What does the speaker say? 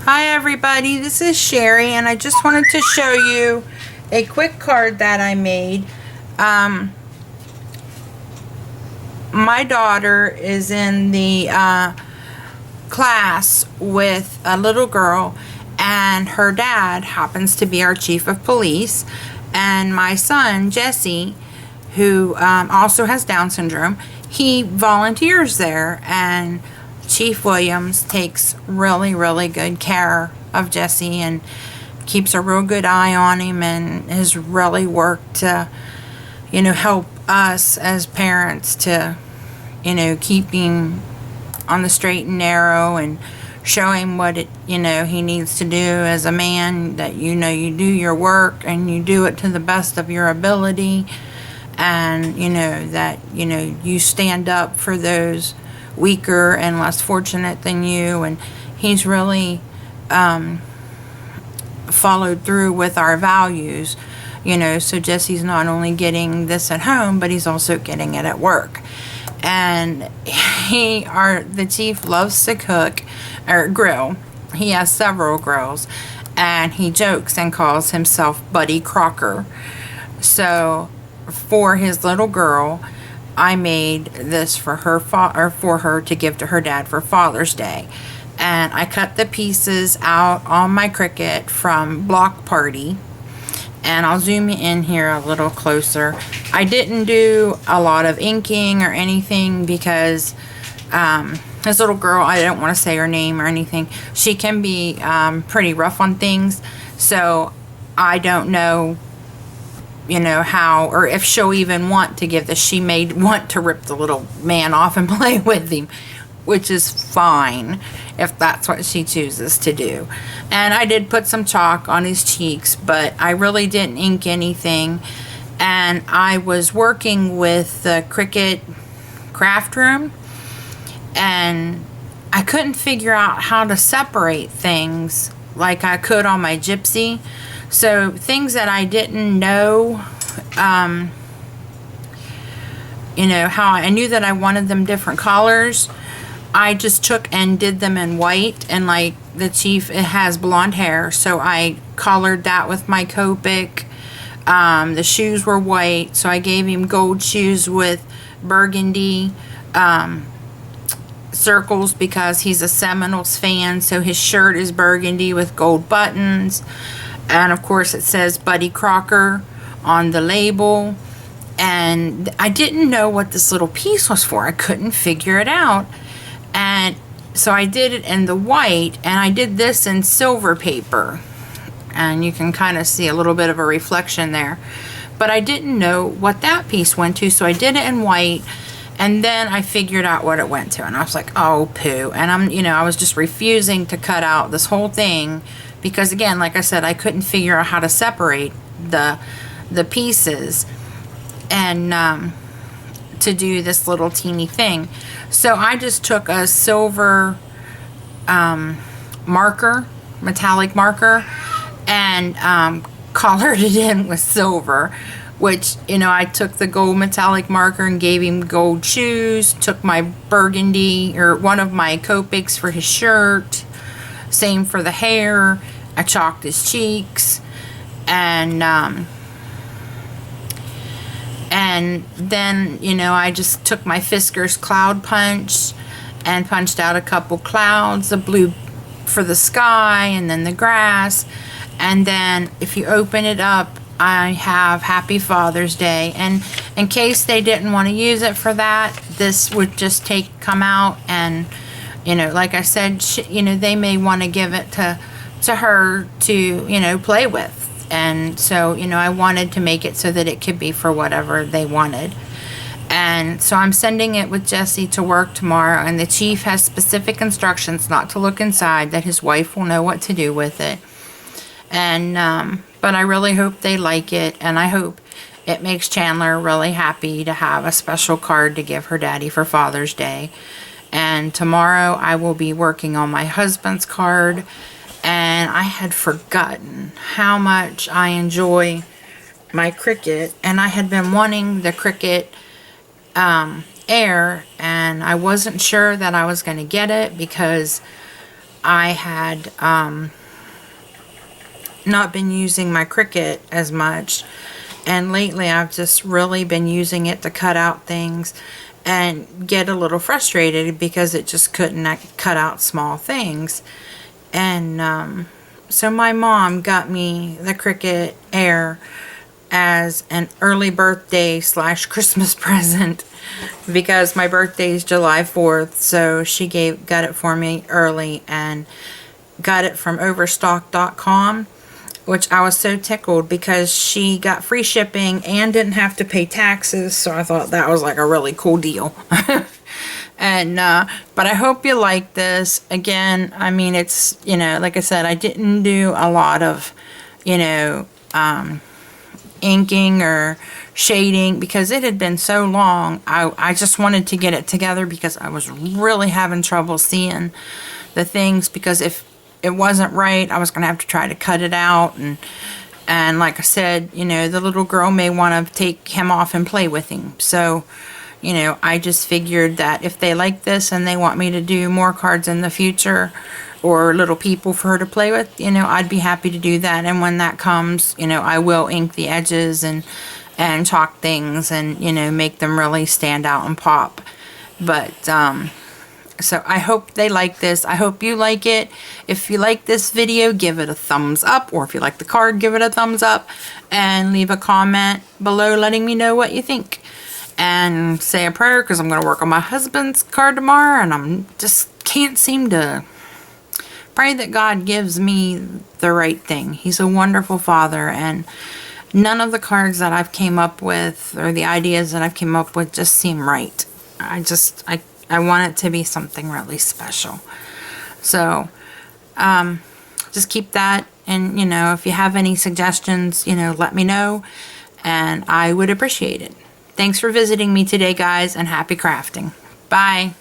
Hi everybody, this is Sherry, and I just wanted to show you a quick card that I made. My daughter is in the class with a little girl, and her dad happens to be our chief of police, and my son Jesse, who also has Down syndrome, he volunteers there, and Chief Williams takes really good care of Jesse and keeps a real good eye on him, and has really worked to, help us as parents to, keep him on the straight and narrow and show him what he needs to do as a man, that you do your work and you do it to the best of your ability, and that you stand up for those weaker and less fortunate than you. And he's really followed through with our values, so Jesse's not only getting this at home, but he's also getting it at work. And the chief loves to cook or grill. He has several grills, and he jokes and calls himself Buddy Crocker. So for his little girl, I made this for her to give to her dad for Father's Day. And I cut the pieces out on my Cricut from Block Party, and I'll zoom in here a little closer. I didn't do a lot of inking or anything because this little girl, I don't want to say her name or anything, she can be pretty rough on things, so I don't know how, or if she'll even want to give this. She may want to rip the little man off and play with him, which is fine if that's what she chooses to do. And I did put some chalk on his cheeks, but I really didn't ink anything. And I was working with the Cricut craft room, and I couldn't figure out how to separate things like I could on my Gypsy. So things that I didn't know, how I knew that I wanted them different colors, I just took and did them in white. And like the chief, it has blonde hair, so I colored that with my Copic. The shoes were white, so I gave him gold shoes with burgundy circles because he's a Seminoles fan, so his shirt is burgundy with gold buttons. And of course it says Buddy Crocker on the label. And I didn't know what this little piece was for. I couldn't figure it out. And so I did it in the white, and I did this in silver paper. And you can kind of see a little bit of a reflection there. But I didn't know what that piece went to, so I did it in white. And then I figured out what it went to. And I was like, oh, poo. And I was just refusing to cut out this whole thing, because again, like I said, I couldn't figure out how to separate the pieces and to do this little teeny thing. So I just took a silver marker, metallic marker, and colored it in with silver, which, I took the gold metallic marker and gave him gold shoes, took my burgundy, or one of my Copics for his shirt, same for the hair. I chalked his cheeks, and then, I just took my Fiskars cloud punch and punched out a couple clouds, the blue for the sky, and then the grass. And then if you open it up, I have Happy Father's Day. And in case they didn't want to use it for that, this would just come out, and, like I said, they may want to give it to her to, play with. And so, I wanted to make it so that it could be for whatever they wanted. And so I'm sending it with Jesse to work tomorrow, and the chief has specific instructions not to look inside, that his wife will know what to do with it. And but I really hope they like it, and I hope it makes Chandler really happy to have a special card to give her daddy for Father's Day. And tomorrow I will be working on my husband's card. And I had forgotten how much I enjoy my Cricut, and I had been wanting the Cricut Air, and I wasn't sure that I was going to get it because I had not been using my Cricut as much, and lately I've just really been using it to cut out things and get a little frustrated because it just couldn't cut out small things. And so my mom got me the Cricut Air as an early birthday / Christmas present because my birthday is July 4th, so she got it for me early and got it from overstock.com, which I was so tickled because she got free shipping and didn't have to pay taxes, so I thought that was like a really cool deal. And but I hope you like this. Again, I mean, it's, you know, like I said, I didn't do a lot of, you know, inking or shading because it had been so long. I just wanted to get it together because I was really having trouble seeing the things, because if it wasn't right, I was going to have to try to cut it out. And like I said, you know, the little girl may want to take him off and play with him. So, you know, I just figured that if they like this and they want me to do more cards in the future or little people for her to play with, you know, I'd be happy to do that. And when that comes, you know, I will ink the edges and chalk things and, you know, make them really stand out and pop. But so I hope they like this. I hope you like it. If you like this video, give it a thumbs up, or if you like the card, give it a thumbs up, and leave a comment below letting me know what you think. And say a prayer, because I'm going to work on my husband's card tomorrow, and I'm just can't seem to pray that God gives me the right thing. He's a wonderful father, and none of the cards that I've came up with or the ideas that I've came up with just seem right. I want it to be something really special. So just keep that, and you know, if you have any suggestions, you know, let me know, and I would appreciate it. Thanks for visiting me today, guys, and happy crafting. Bye.